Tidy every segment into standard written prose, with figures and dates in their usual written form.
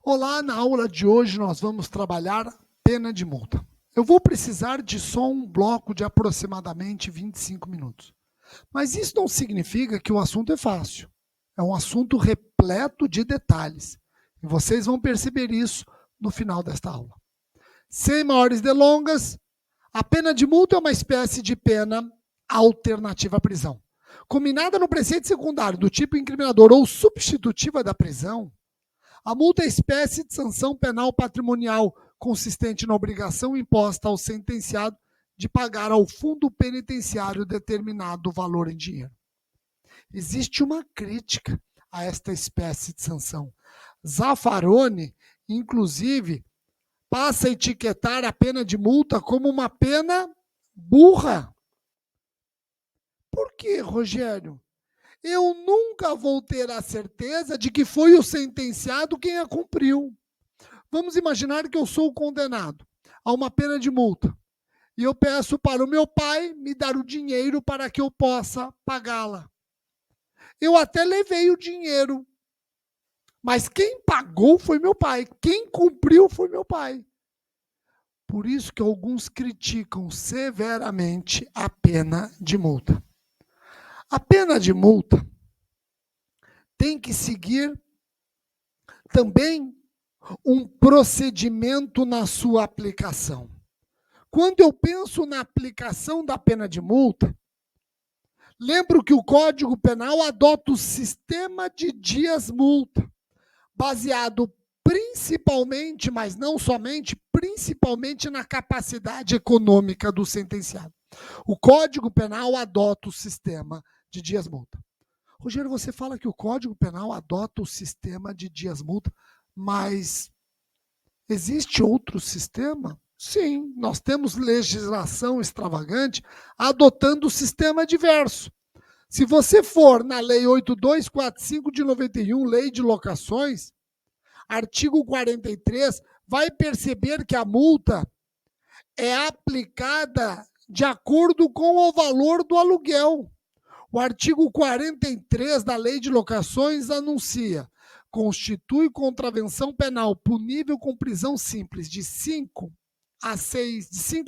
Olá, na aula de hoje nós vamos trabalhar pena de multa. Eu vou precisar de só um bloco de aproximadamente 25 minutos. Mas isso não significa que o assunto é fácil. É um assunto repleto de detalhes. E vocês vão perceber isso no final desta aula. Sem maiores delongas, a pena de multa é uma espécie de pena alternativa à prisão. Combinada no preceito secundário do tipo incriminador ou substitutiva da prisão, a multa é espécie de sanção penal patrimonial consistente na obrigação imposta ao sentenciado de pagar ao fundo penitenciário determinado valor em dinheiro. Existe uma crítica a esta espécie de sanção. Zaffaroni, inclusive, passa a etiquetar a pena de multa como uma pena burra. Por quê, Rogério? Eu nunca vou ter a certeza de que foi o sentenciado quem a cumpriu. Vamos imaginar que eu sou condenado a uma pena de multa e eu peço para o meu pai me dar o dinheiro para que eu possa pagá-la. Eu até levei o dinheiro, mas quem pagou foi meu pai, quem cumpriu foi meu pai. Por isso que alguns criticam severamente a pena de multa. A pena de multa tem que seguir também um procedimento na sua aplicação. Quando eu penso na aplicação da pena de multa, lembro que o Código Penal adota o sistema de dias-multa, baseado principalmente, mas não somente, principalmente na capacidade econômica do sentenciado. O Código Penal adota o sistema de dias-multa. Rogério, você fala que o Código Penal adota o sistema de dias-multa, mas existe outro sistema? Sim, nós temos legislação extravagante adotando o sistema diverso. Se você for na Lei 8245 de 91, Lei de Locações, artigo 43, vai perceber que a multa é aplicada de acordo com o valor do aluguel. O artigo 43 da Lei de Locações anuncia: constitui contravenção penal punível com prisão simples de 5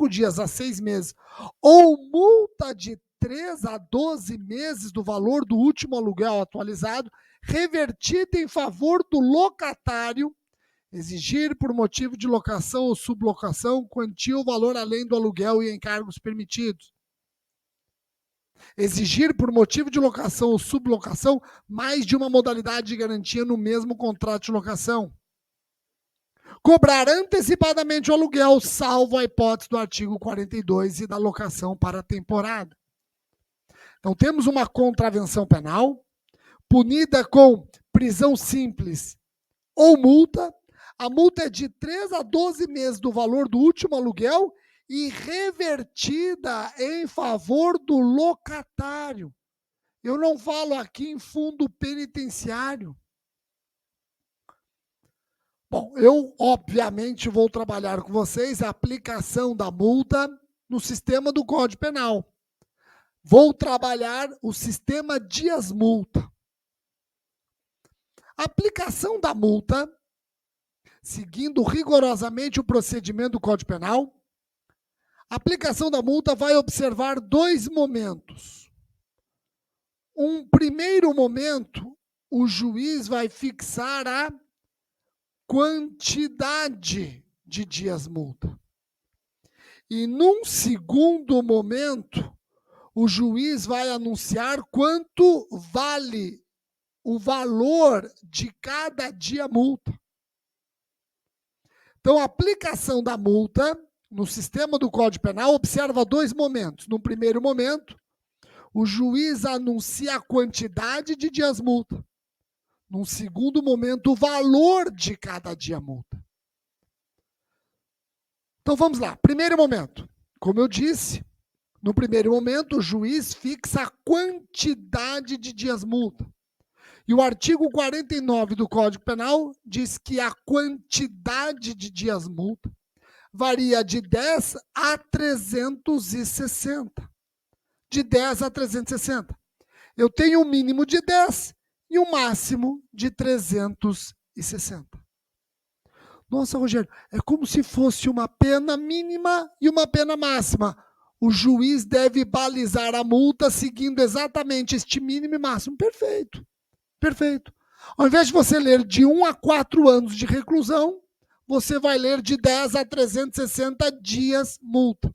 dias a 6 meses, ou multa de 3 a 12 meses do valor do último aluguel atualizado, revertida em favor do locatário, exigir por motivo de locação ou sublocação quantia ou valor além do aluguel e encargos permitidos. Exigir por motivo de locação ou sublocação mais de uma modalidade de garantia no mesmo contrato de locação. Cobrar antecipadamente o aluguel, salvo a hipótese do artigo 42 e da locação para a temporada. Então, temos uma contravenção penal, punida com prisão simples ou multa. A multa é de 3 a 12 meses do valor do último aluguel e revertida em favor do locatário. Eu não falo aqui em fundo penitenciário. Bom, eu obviamente vou trabalhar com vocês a aplicação da multa no sistema do Código Penal. Vou trabalhar o sistema dias-multa. A aplicação da multa, seguindo rigorosamente o procedimento do Código Penal, a aplicação da multa vai observar dois momentos. Um primeiro momento, o juiz vai fixar a quantidade de dias-multa. E num segundo momento, o juiz vai anunciar quanto vale o valor de cada dia-multa. Então, a aplicação da multa no sistema do Código Penal observa dois momentos. No primeiro momento, o juiz anuncia a quantidade de dias-multa. Num segundo momento, o valor de cada dia-multa. Então, vamos lá. Primeiro momento. Como eu disse, no primeiro momento, o juiz fixa a quantidade de dias-multa. E o artigo 49 do Código Penal diz que a quantidade de dias-multa varia de 10 a 360. De 10 a 360. Eu tenho um mínimo de 10 e um máximo de 360. Nossa, Rogério, é como se fosse uma pena mínima e uma pena máxima. O juiz deve balizar a multa seguindo exatamente este mínimo e máximo. Perfeito, perfeito. Ao invés de você ler de 1 a 4 anos de reclusão, você vai ler de 10 a 360 dias multa.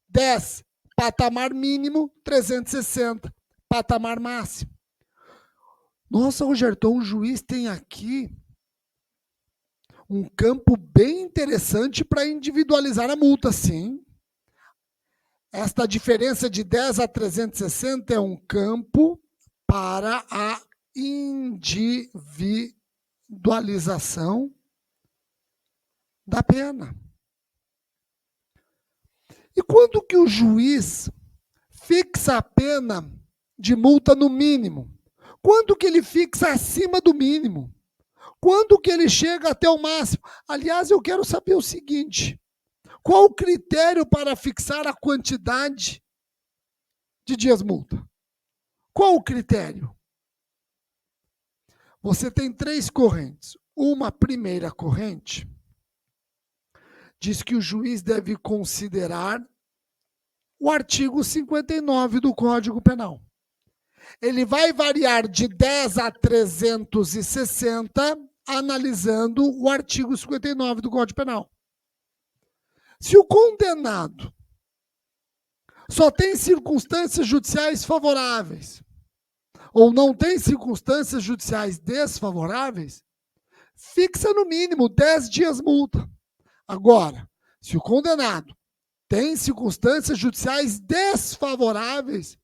10, patamar mínimo, 360, patamar máximo. Nossa, Rogério, então o juiz tem aqui um campo bem interessante para individualizar a multa, sim. Esta diferença de 10 a 360 é um campo para a individualização da pena. E quando que o juiz fixa a pena de multa no mínimo? Quando que ele fixa acima do mínimo? Quando que ele chega até o máximo? Aliás, eu quero saber o seguinte: qual o critério para fixar a quantidade de dias multa? Qual o critério? Você tem 3 correntes. Uma primeira corrente diz que o juiz deve considerar o artigo 59 do Código Penal. Ele vai variar de 10 a 360, analisando o artigo 59 do Código Penal. Se o condenado só tem circunstâncias judiciais favoráveis ou não tem circunstâncias judiciais desfavoráveis, fixa no mínimo 10 dias multa. Agora, se o condenado tem circunstâncias judiciais desfavoráveis,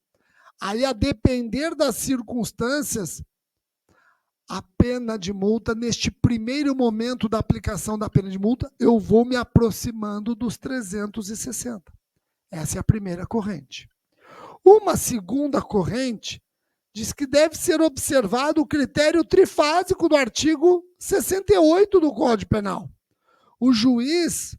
aí, a depender das circunstâncias, a pena de multa, neste primeiro momento da aplicação da pena de multa, eu vou me aproximando dos 360. Essa é a primeira corrente. Uma segunda corrente diz que deve ser observado o critério trifásico do artigo 68 do Código Penal. O juiz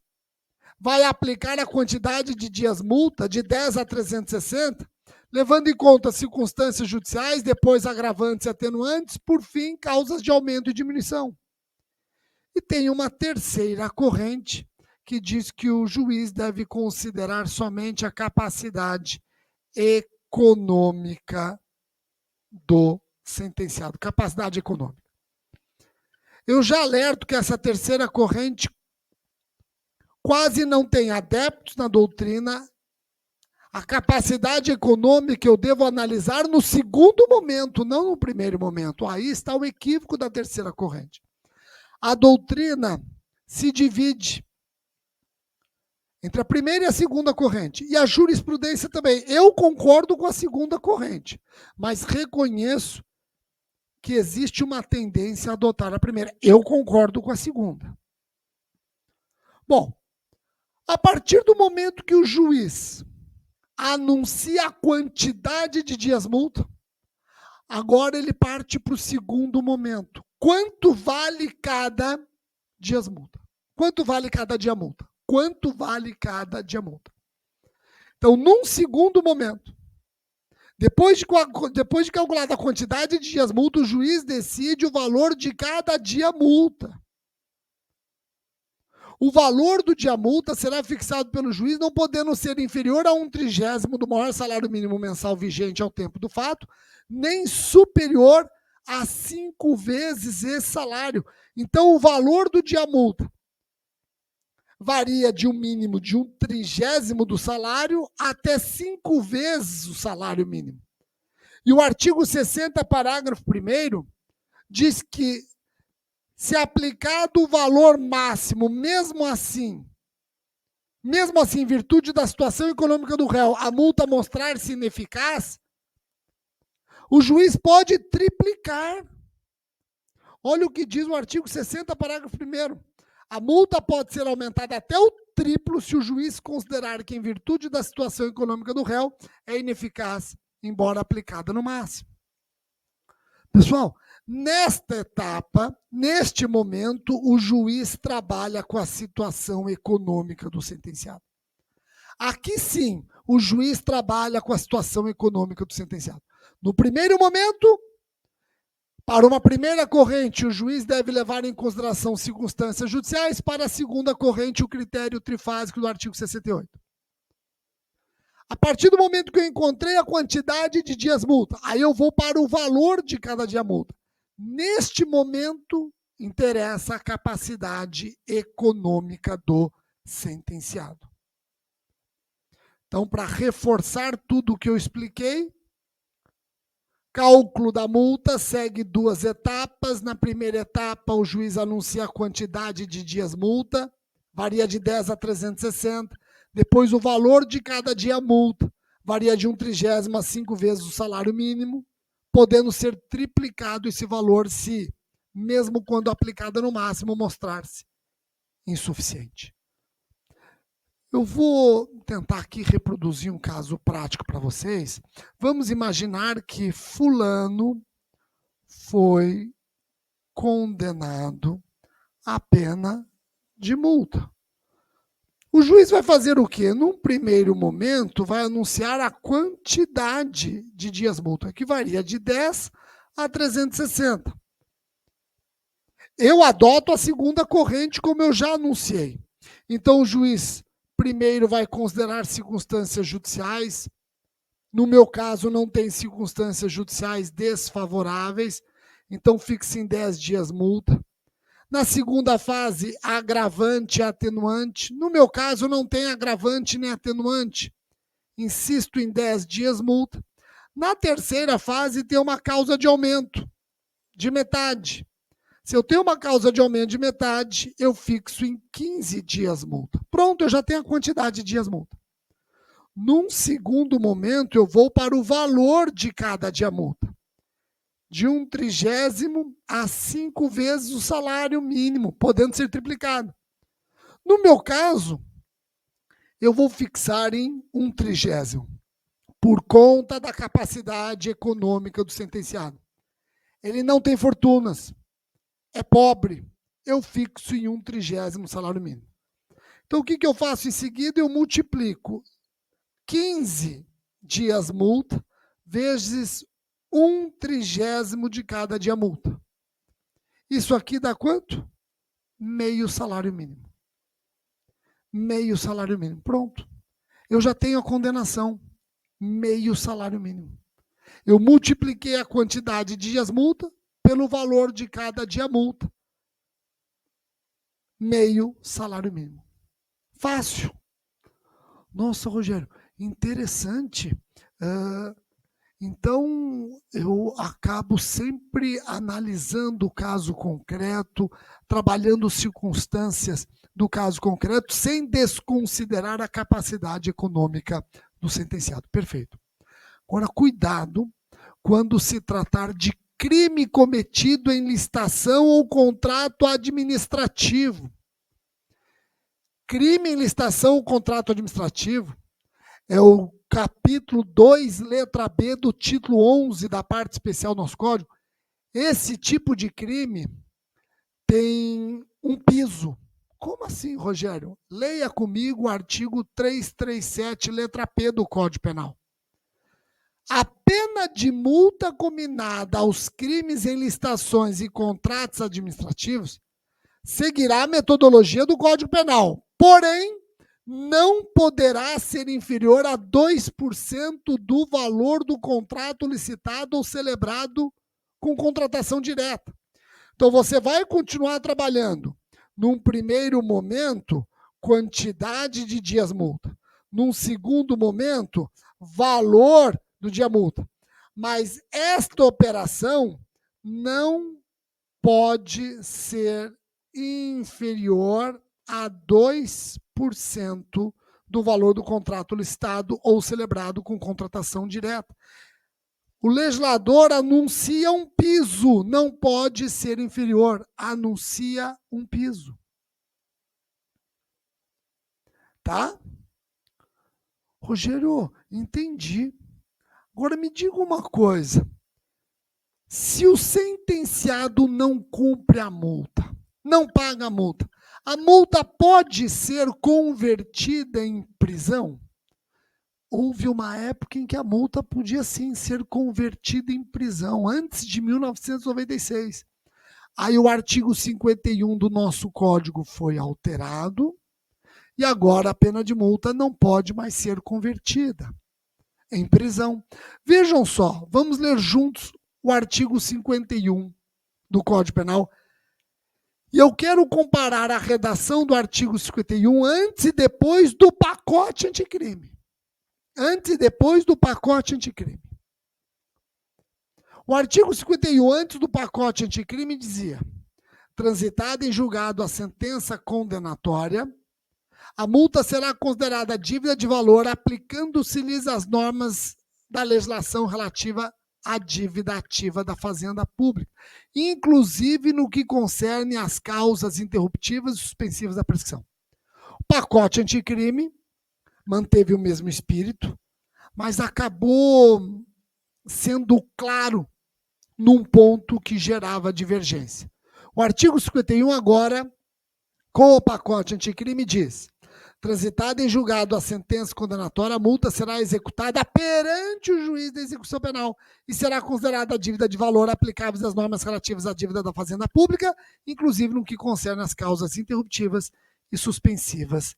vai aplicar a quantidade de dias multa de 10 a 360, levando em conta circunstâncias judiciais, depois agravantes e atenuantes, por fim, causas de aumento e diminuição. E tem uma terceira corrente que diz que o juiz deve considerar somente a capacidade econômica do sentenciado, capacidade econômica. Eu já alerto que essa terceira corrente quase não tem adeptos na doutrina. A capacidade econômica eu devo analisar no segundo momento, não no primeiro momento. Aí está o equívoco da terceira corrente. A doutrina se divide entre a primeira e a segunda corrente. E a jurisprudência também. Eu concordo com a segunda corrente, mas reconheço que existe uma tendência a adotar a primeira. Eu concordo com a segunda. Bom, a partir do momento que o juiz anuncia a quantidade de dias multa, agora ele parte para o segundo momento. Quanto vale cada dias multa? Quanto vale cada dia multa? Quanto vale cada dia multa? Então, num segundo momento, depois de calculada a quantidade de dias multa, o juiz decide o valor de cada dia multa. O valor do dia multa será fixado pelo juiz, não podendo ser inferior a 1/30 do maior salário mínimo mensal vigente ao tempo do fato, nem superior a 5 vezes esse salário. Então, o valor do dia multa varia de um mínimo de 1/30 do salário até 5 vezes o salário mínimo. E o artigo 60, parágrafo 1º, diz que, se aplicado o valor máximo, mesmo assim, em virtude da situação econômica do réu, a multa mostrar-se ineficaz, o juiz pode triplicar. Olha o que diz o artigo 60, parágrafo 1º. A multa pode ser aumentada até o triplo se o juiz considerar que, em virtude da situação econômica do réu, é ineficaz, embora aplicada no máximo. Pessoal, nesta etapa, neste momento, o juiz trabalha com a situação econômica do sentenciado. Aqui sim, o juiz trabalha com a situação econômica do sentenciado. No primeiro momento, Para uma primeira corrente, o juiz deve levar em consideração circunstâncias judiciais. Para a segunda corrente, o critério trifásico do artigo 68. A partir do momento que eu encontrei a quantidade de dias multa, aí eu vou para o valor de cada dia multa. Neste momento, interessa a capacidade econômica do sentenciado. Então, para reforçar tudo o que eu expliquei, cálculo da multa segue 2 etapas. Na primeira etapa, o juiz anuncia a quantidade de dias multa, varia de 10 a 360. Depois, o valor de cada dia multa, varia de 1/30 a 5 vezes o salário mínimo, podendo ser triplicado esse valor se, mesmo quando aplicada no máximo, mostrar-se insuficiente. Eu vou tentar aqui reproduzir um caso prático para vocês. Vamos imaginar que fulano foi condenado à pena de multa. O juiz vai fazer o quê? Num primeiro momento, vai anunciar a quantidade de dias multa, que varia de 10 a 360. Eu adoto a segunda corrente, como eu já anunciei. Então, o juiz primeiro vai considerar circunstâncias judiciais. No meu caso, não tem circunstâncias judiciais desfavoráveis, então fixe em 10 dias multa. Na segunda fase, agravante e atenuante. No meu caso, não tem agravante nem atenuante. Insisto em 10 dias multa. Na terceira fase, tem uma causa de aumento de metade. Se eu tenho uma causa de aumento de metade, eu fixo em 15 dias multa. Pronto, eu já tenho a quantidade de dias multa. Num segundo momento, eu vou para o valor de cada dia multa. De 1/30 a 5 vezes o salário mínimo, podendo ser triplicado. No meu caso, eu vou fixar em 1/30, por conta da capacidade econômica do sentenciado. Ele não tem fortunas, é pobre, eu fixo em 1/30 salário mínimo. Então, o que eu faço em seguida? Eu multiplico 15 dias multa vezes 1/30 de cada dia multa. Isso aqui dá quanto? Meio salário mínimo. Meio salário mínimo. Pronto. Eu já tenho a condenação. Meio salário mínimo. Eu multipliquei a quantidade de dias multa pelo valor de cada dia multa. Meio salário mínimo. Fácil. Nossa, Rogério, interessante. Então, eu acabo sempre analisando o caso concreto, trabalhando circunstâncias do caso concreto, sem desconsiderar a capacidade econômica do sentenciado. Perfeito. Agora, cuidado quando se tratar de crime cometido em licitação ou contrato administrativo. Crime em licitação ou contrato administrativo é o capítulo 2, letra B, do título 11 da parte especial do nosso código. Esse tipo de crime tem um piso. Como assim, Rogério? Leia comigo o artigo 337, letra P do Código Penal. A pena de multa combinada aos crimes em licitações e contratos administrativos seguirá a metodologia do Código Penal, porém, não poderá ser inferior a 2% do valor do contrato licitado ou celebrado com contratação direta. Então, você vai continuar trabalhando. Num primeiro momento, quantidade de dias multa. Num segundo momento, valor do dia multa. Mas esta operação não pode ser inferior a 2% do valor do contrato licitado ou celebrado com contratação direta. O legislador anuncia um piso, não pode ser inferior, anuncia um piso. Tá? Rogério, entendi. Agora me diga uma coisa. Se o sentenciado não cumpre a multa, não paga a multa pode ser convertida em prisão? houve uma época em que a multa podia sim ser convertida em prisão, antes de 1996. Aí o artigo 51 do nosso código foi alterado e agora a pena de multa não pode mais ser convertida em prisão. Vejam só, vamos ler juntos o artigo 51 do Código Penal. E eu quero comparar a redação do artigo 51 antes e depois do pacote anticrime. Antes e depois do pacote anticrime. O artigo 51, antes do pacote anticrime, dizia: transitada em julgado a sentença condenatória, a multa será considerada dívida de valor, aplicando-se-lhes as normas da legislação relativa à dívida ativa da Fazenda Pública, inclusive no que concerne às causas interruptivas e suspensivas da prescrição. O pacote anticrime manteve o mesmo espírito, mas acabou sendo claro num ponto que gerava divergência. O artigo 51 agora, com o pacote anticrime, diz: transitada em julgado a sentença condenatória, a multa será executada perante o juiz da execução penal e será considerada a dívida de valor aplicáveis às normas relativas à dívida da Fazenda Pública, inclusive no que concerne às causas interruptivas e suspensivas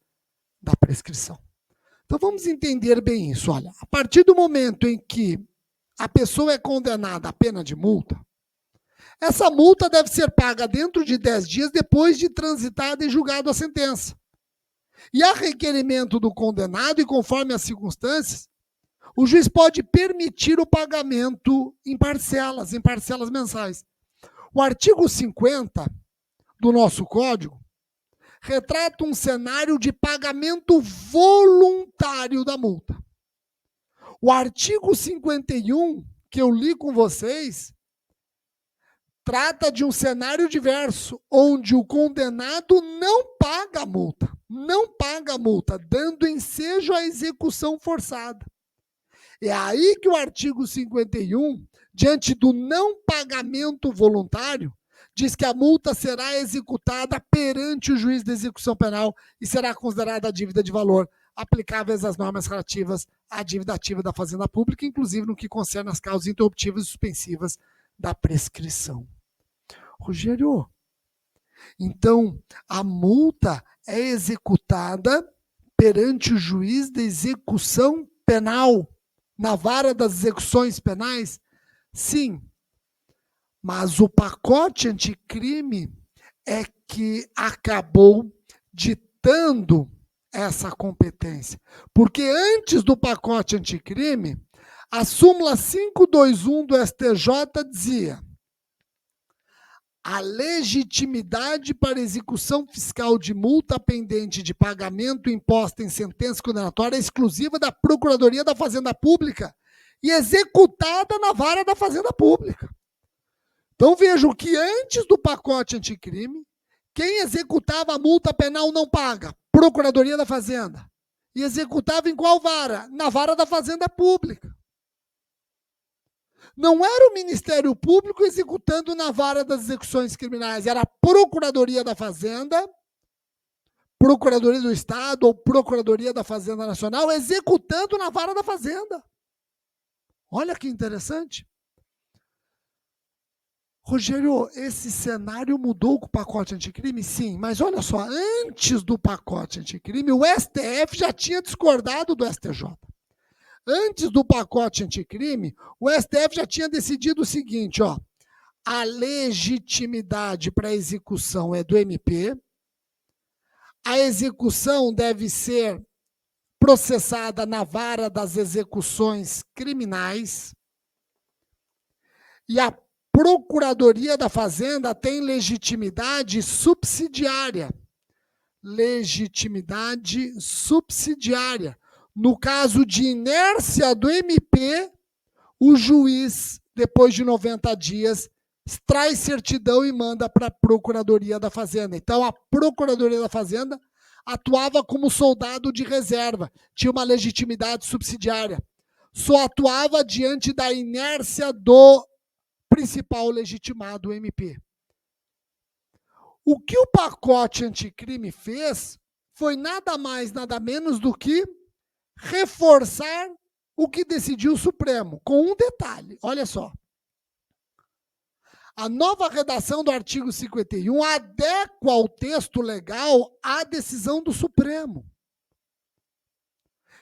da prescrição. Então vamos entender bem isso. Olha, a partir do momento em que a pessoa é condenada à pena de multa, essa multa deve ser paga dentro de 10 dias depois de transitada e julgado a sentença. E a requerimento do condenado, e conforme as circunstâncias, o juiz pode permitir o pagamento em parcelas mensais. O artigo 50 do nosso Código retrata um cenário de pagamento voluntário da multa. O artigo 51, que eu li com vocês, trata de um cenário diverso, onde o condenado não paga a multa, dando ensejo à execução forçada. É aí que o artigo 51, diante do não pagamento voluntário, diz que a multa será executada perante o juiz da execução penal e será considerada a dívida de valor, aplicáveis às normas relativas à dívida ativa da Fazenda Pública, inclusive no que concerne às causas interruptivas e suspensivas da prescrição. Rogério, então a multa é executada perante o juiz da execução penal, na vara das execuções penais? Sim, mas o pacote anticrime é que acabou ditando essa competência. Porque antes do pacote anticrime, a súmula 521 do STJ dizia: a legitimidade para execução fiscal de multa pendente de pagamento imposta em sentença condenatória é exclusiva da Procuradoria da Fazenda Pública e executada na vara da Fazenda Pública. Então vejam que antes do pacote anticrime, quem executava a multa penal não paga? Procuradoria da Fazenda. E executava em qual vara? Na vara da Fazenda Pública. Não era o Ministério Público executando na vara das execuções criminais, era a Procuradoria da Fazenda, Procuradoria do Estado ou Procuradoria da Fazenda Nacional executando na vara da Fazenda. Olha que interessante. Rogério, esse cenário mudou com o pacote anticrime? Sim, mas olha só, antes do pacote anticrime, o STF já tinha discordado do STJ. Antes do pacote anticrime, o STF já tinha decidido o seguinte, ó: a legitimidade para a execução é do MP, a execução deve ser processada na vara das execuções criminais e a Procuradoria da Fazenda tem legitimidade subsidiária. Legitimidade subsidiária. No caso de inércia do MP, o juiz, depois de 90 dias, extrai certidão e manda para a Procuradoria da Fazenda. Então, a Procuradoria da Fazenda atuava como soldado de reserva, tinha uma legitimidade subsidiária. Só atuava diante da inércia do principal legitimado, o MP. O que o pacote anticrime fez foi nada mais, nada menos do que reforçar o que decidiu o Supremo, com um detalhe, olha só. A nova redação do artigo 51 adequa ao texto legal à decisão do Supremo.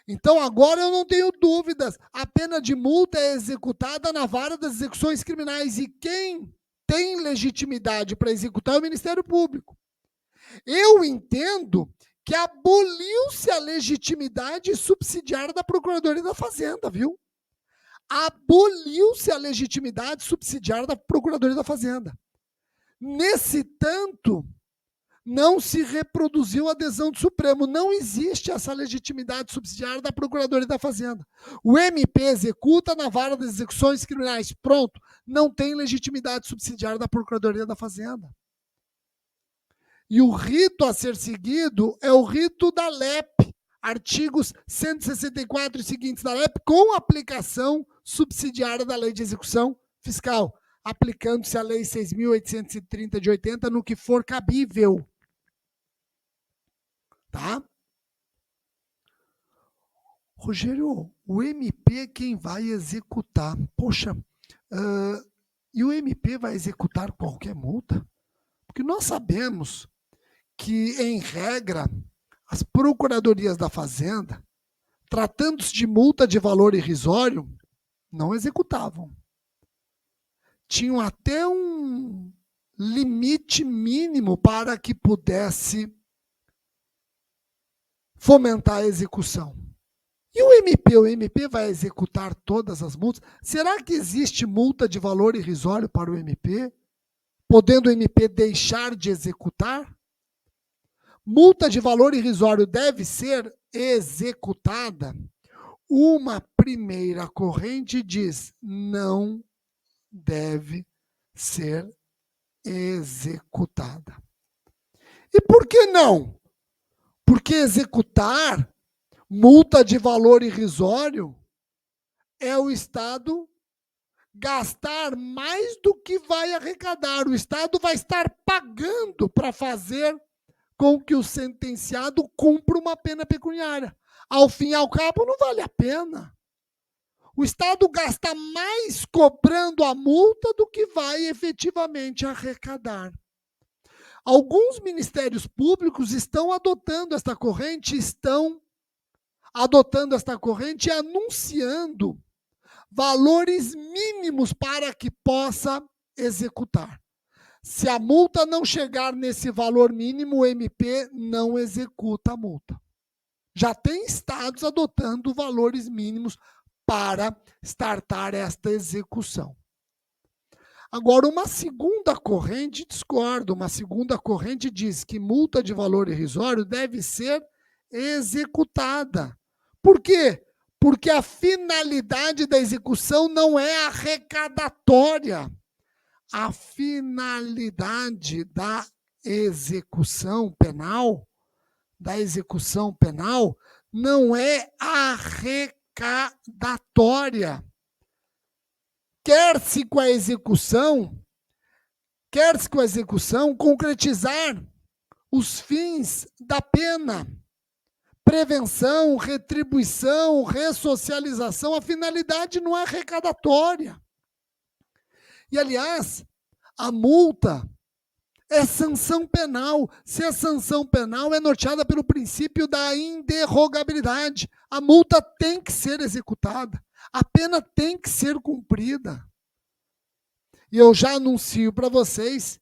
Então, agora eu não tenho dúvidas, a pena de multa é executada na vara das execuções criminais e quem tem legitimidade para executar é o Ministério Público. Eu entendo que aboliu-se a legitimidade subsidiária da Procuradoria da Fazenda, viu? Aboliu-se a legitimidade subsidiária da Procuradoria da Fazenda. Nesse tanto, não se reproduziu a adesão do Supremo. Não existe essa legitimidade subsidiária da Procuradoria da Fazenda. O MP executa na vara das execuções criminais. Pronto. Não tem legitimidade subsidiária da Procuradoria da Fazenda. E o rito a ser seguido é o rito da LEP, artigos 164 e seguintes da LEP, com aplicação subsidiária da Lei de Execução Fiscal, aplicando-se a Lei 6.830 de 80 no que for cabível. Tá? Rogério, o MP é quem vai executar. Poxa, e o MP vai executar qualquer multa? Porque nós sabemos que, em regra, as procuradorias da Fazenda, tratando-se de multa de valor irrisório, não executavam. Tinham até um limite mínimo para que pudesse fomentar a execução. E o MP vai executar todas as multas? Será que existe multa de valor irrisório para o MP? Podendo o MP deixar de executar? Multa de valor irrisório deve ser executada? Uma primeira corrente diz, não deve ser executada. E por que não? Porque executar multa de valor irrisório é o Estado gastar mais do que vai arrecadar. O Estado vai estar pagando para fazer com que o sentenciado cumpra uma pena pecuniária. Ao fim e ao cabo, não vale a pena. O Estado gasta mais cobrando a multa do que vai efetivamente arrecadar. Alguns ministérios públicos estão adotando esta corrente e anunciando valores mínimos para que possa executar. Se a multa não chegar nesse valor mínimo, o MP não executa a multa. Já tem estados adotando valores mínimos para startar esta execução. Agora, uma segunda corrente discorda. Uma segunda corrente diz que multa de valor irrisório deve ser executada. Por quê? Porque a finalidade da execução não é arrecadatória. A finalidade da execução penal não é arrecadatória. Quer-se com a execução concretizar os fins da pena, prevenção, retribuição, ressocialização. A finalidade não é arrecadatória. E, aliás, a multa é sanção penal. Se a sanção penal é norteada pelo princípio da inderrogabilidade, a multa tem que ser executada. A pena tem que ser cumprida. E eu já anuncio para vocês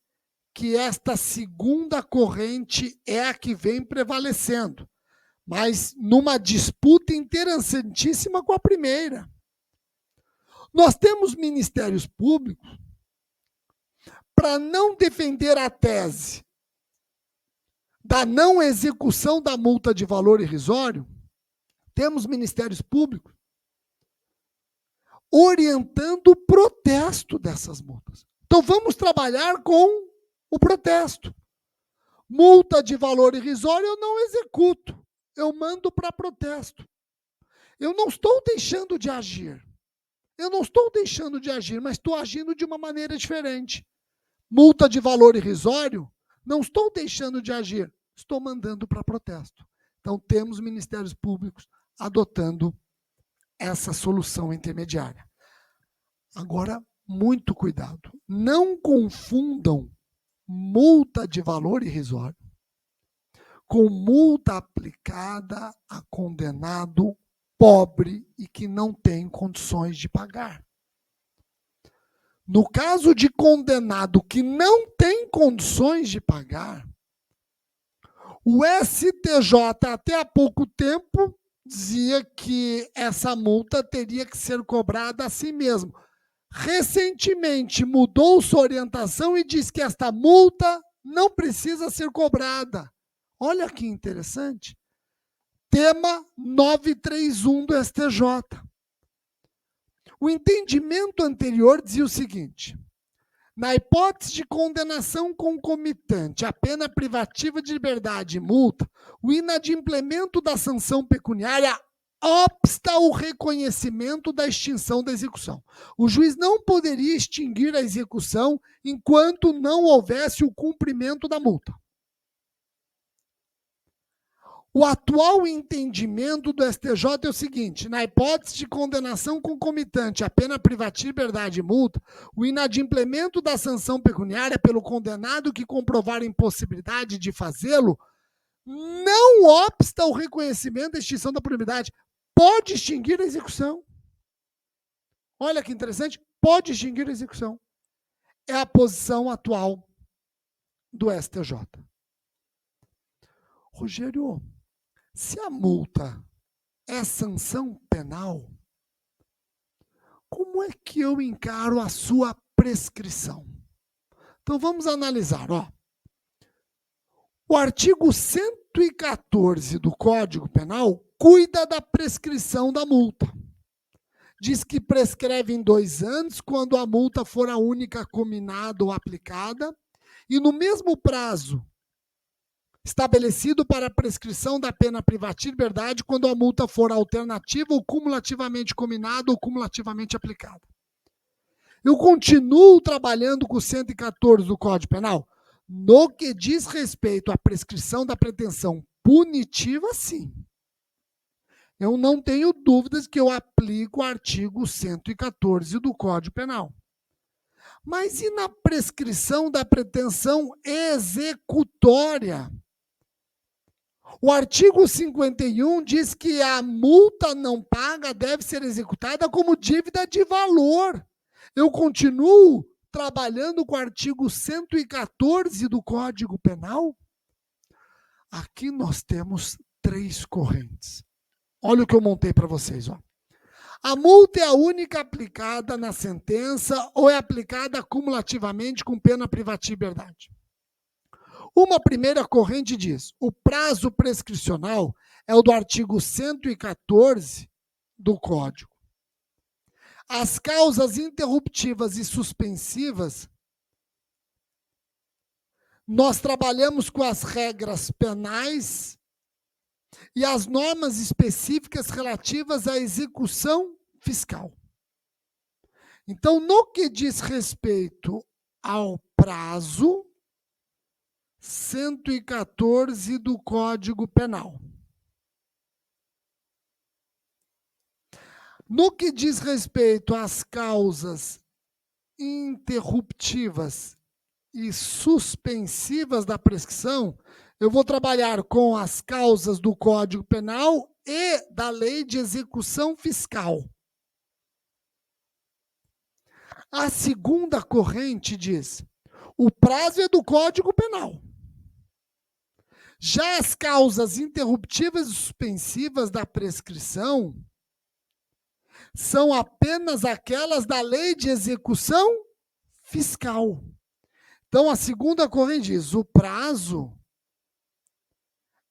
que esta segunda corrente é a que vem prevalecendo, mas numa disputa interessantíssima com a primeira. Nós temos ministérios públicos, para não defender a tese da não execução da multa de valor irrisório, temos ministérios públicos orientando o protesto dessas multas. Então, vamos trabalhar com o protesto. Multa de valor irrisório eu não executo, eu mando para protesto. Eu não estou deixando de agir. Mas estou agindo de uma maneira diferente. Multa de valor irrisório, não estou deixando de agir, estou mandando para protesto. Então, temos ministérios públicos adotando essa solução intermediária. Agora, muito cuidado. Não confundam multa de valor irrisório com multa aplicada a condenado pobre e que não tem condições de pagar. No caso de condenado que não tem condições de pagar, o STJ, até há pouco tempo, dizia que essa multa teria que ser cobrada a si mesmo. Recentemente mudou sua orientação e diz que esta multa não precisa ser cobrada. Olha que interessante. Tema 931 do STJ. O entendimento anterior dizia o seguinte: na hipótese de condenação concomitante à pena privativa de liberdade e multa, o inadimplemento da sanção pecuniária obsta o reconhecimento da extinção da execução. O juiz não poderia extinguir a execução enquanto não houvesse o cumprimento da multa. O atual entendimento do STJ é o seguinte: na hipótese de condenação concomitante à pena privativa de liberdade e multa, o inadimplemento da sanção pecuniária pelo condenado que comprovar a impossibilidade de fazê-lo não obsta o reconhecimento da extinção da punibilidade. Pode extinguir a execução. Olha que interessante, pode extinguir a execução. É a posição atual do STJ. Rogério, se a multa é sanção penal, como é que eu encaro a sua prescrição? Então vamos analisar. O artigo 114 do Código Penal cuida da prescrição da multa. Diz que prescreve em 2 anos quando a multa for a única cominada ou aplicada, e no mesmo prazo estabelecido para a prescrição da pena privativa de liberdade quando a multa for alternativa ou cumulativamente combinada ou cumulativamente aplicada. Eu continuo trabalhando com o 114 do Código Penal. No que diz respeito à prescrição da pretensão punitiva, sim. Eu não tenho dúvidas que eu aplico o artigo 114 do Código Penal. Mas e na prescrição da pretensão executória? O artigo 51 diz que a multa não paga deve ser executada como dívida de valor. Eu continuo trabalhando com o artigo 114 do Código Penal. Aqui nós temos 3 correntes. Olha o que eu montei para vocês. A multa é a única aplicada na sentença ou é aplicada cumulativamente com pena privativa de liberdade? Uma primeira corrente diz: o prazo prescricional é o do artigo 114 do Código. As causas interruptivas e suspensivas, nós trabalhamos com as regras penais e as normas específicas relativas à execução fiscal. Então, no que diz respeito ao prazo, 114 do Código Penal. No que diz respeito às causas interruptivas e suspensivas da prescrição, eu vou trabalhar com as causas do Código Penal e da Lei de Execução Fiscal. A segunda corrente diz: o prazo é do Código Penal. Já as causas interruptivas e suspensivas da prescrição são apenas aquelas da Lei de Execução Fiscal. Então, a segunda corrente diz: o prazo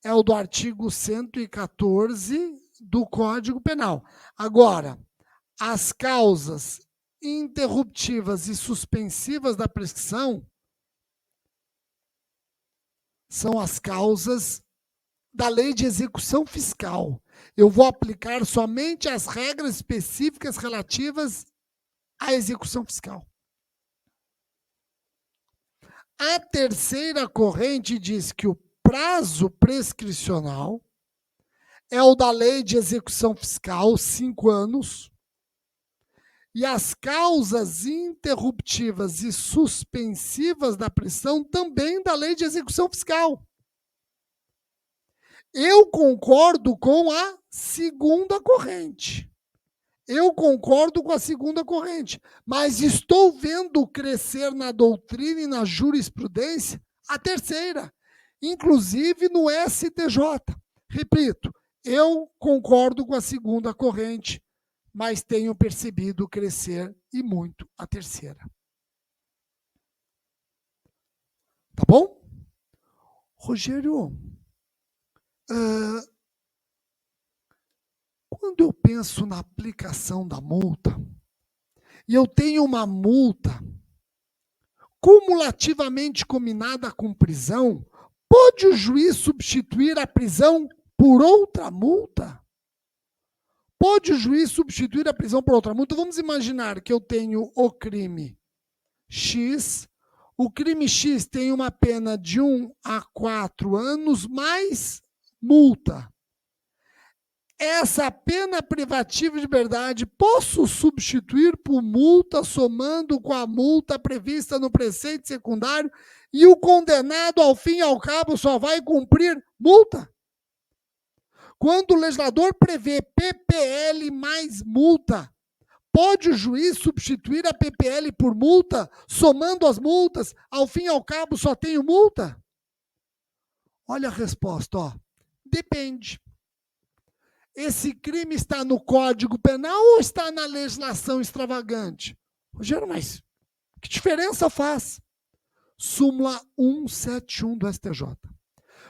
é o do artigo 114 do Código Penal. Agora, as causas interruptivas e suspensivas da prescrição são as causas da Lei de Execução Fiscal. Eu vou aplicar somente as regras específicas relativas à execução fiscal. A terceira corrente diz que o prazo prescricional é o da Lei de Execução Fiscal, 5 anos, e as causas interruptivas e suspensivas da prisão também da Lei de Execução Fiscal. Eu concordo com a segunda corrente. Mas estou vendo crescer na doutrina e na jurisprudência a terceira, inclusive no STJ. Repito, eu concordo com a segunda corrente, mas tenho percebido crescer e muito a terceira. Tá bom? Rogério, quando eu penso na aplicação da multa, e eu tenho uma multa cumulativamente combinada com prisão, pode o juiz substituir a prisão por outra multa? Pode o juiz substituir a prisão por outra multa? Vamos imaginar que eu tenho o crime X. O crime X tem uma pena de 1 a 4 anos mais multa. Essa pena privativa de liberdade posso substituir por multa, somando com a multa prevista no preceito secundário, e o condenado, ao fim e ao cabo, só vai cumprir multa? Quando o legislador prevê PPL mais multa, pode o juiz substituir a PPL por multa, somando as multas, ao fim e ao cabo só tenho multa? Olha a resposta, ó. Depende. Esse crime está no Código Penal ou está na legislação extravagante? Rogério, mas que diferença faz? Súmula 171 do STJ.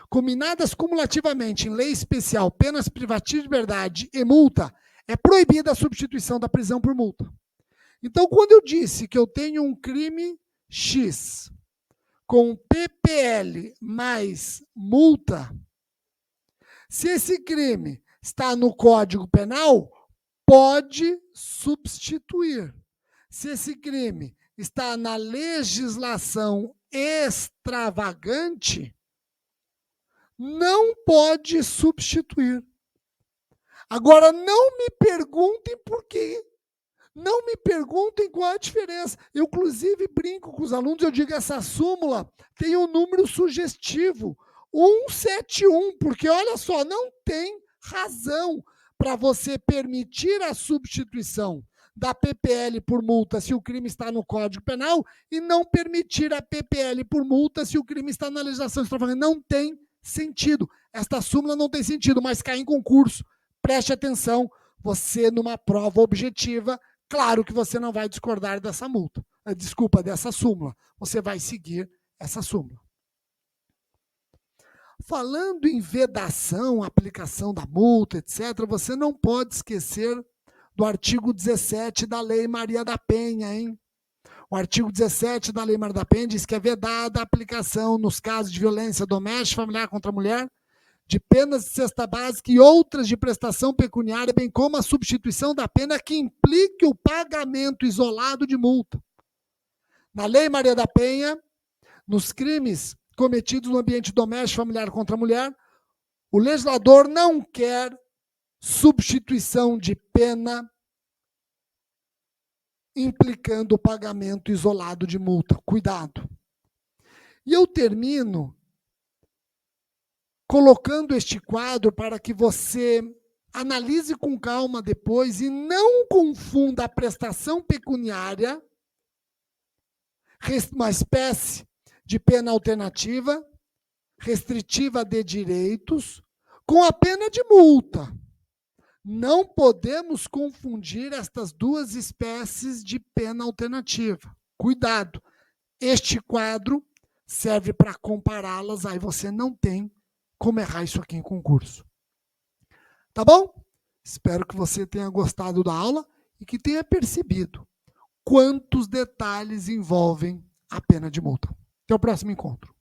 Combinadas cumulativamente em lei especial, penas privativas de liberdade e multa, é proibida a substituição da prisão por multa. Então, quando eu disse que eu tenho um crime X com PPL mais multa, se esse crime está no Código Penal, pode substituir. Se esse crime está na legislação extravagante, não pode substituir. Agora, não me perguntem por quê. Não me perguntem qual a diferença. Eu, inclusive, brinco com os alunos, eu digo, essa súmula tem um número sugestivo, 171, porque, olha só, não tem razão para você permitir a substituição da PPL por multa se o crime está no Código Penal e não permitir a PPL por multa se o crime está na legislação extravagante. Não tem sentido. Esta súmula não tem sentido, mas cai em concurso. Preste atenção, você numa prova objetiva, claro que você não vai discordar dessa multa. Dessa súmula. Você vai seguir essa súmula. Falando em vedação, aplicação da multa, etc., você não pode esquecer do artigo 17 da Lei Maria da Penha, hein? O artigo 17 da Lei Maria da Penha diz que é vedada a aplicação, nos casos de violência doméstica e familiar contra a mulher, de penas de cesta básica e outras de prestação pecuniária, bem como a substituição da pena que implique o pagamento isolado de multa. Na Lei Maria da Penha, nos crimes cometidos no ambiente doméstico familiar contra a mulher, o legislador não quer substituição de pena implicando o pagamento isolado de multa. Cuidado. E eu termino colocando este quadro para que você analise com calma depois e não confunda a prestação pecuniária, uma espécie de pena alternativa, restritiva de direitos, com a pena de multa. Não podemos confundir estas duas espécies de pena alternativa. Cuidado, este quadro serve para compará-las, aí você não tem como errar isso aqui em concurso. Tá bom? Espero que você tenha gostado da aula e que tenha percebido quantos detalhes envolvem a pena de multa. Até o próximo encontro.